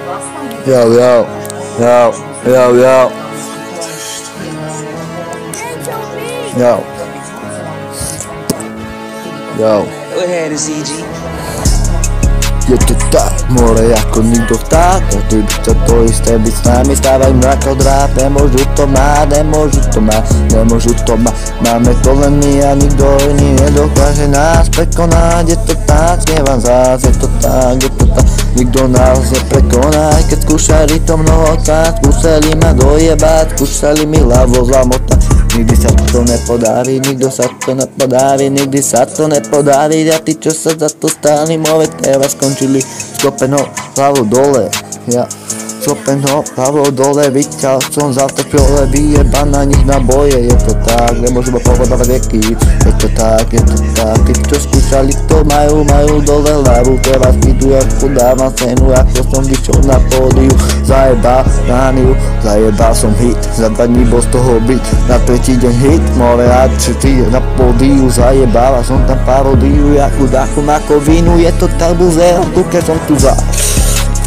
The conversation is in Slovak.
Yo, yo, yo, yo, yo, yo, yo. Go ahead, ZG. Je to tak, more ako nikto vták. Každý by to isté byť s nami. Stávaj mrak od rád, nemôžu to mať, nemôžu to mať, nemôžu to mať. Máme to len my a nikto iný nedokáže nás prekonať. Je to tak, snievam zás, je to tak, je to tak. Nikto nás neprekoná, keď skúšali to mnohokrát. Skúšali ma dojebať, skúšali mi hlavu zamotať. Nikdy sa to nepodarí, nikto sa to nepodarí, nikdy sa to nepodarí. A tí, čo sa za to stáli, môže teraz skončili sklopenou hlavou dole. Ja sklopenou hlavou dole, vyťal som za to čole, vyjeba na nich na boje. Je to tak, nemôžu ma povedať veky. Je to tak, je to tak, tí, čo skúšali to majú dole hlavu. Teraz idú, ako dávam cenu, ako som vyšiel na pódiu. Zajebal rániu, zajebal som hit, za 2 dní bol z toho byt. Na tretí deň hit, more rád, ty na pódiu. Zajebala som tam paródiu, jakú dáku na kovinu. Je to tak, buzel, keď som tu za.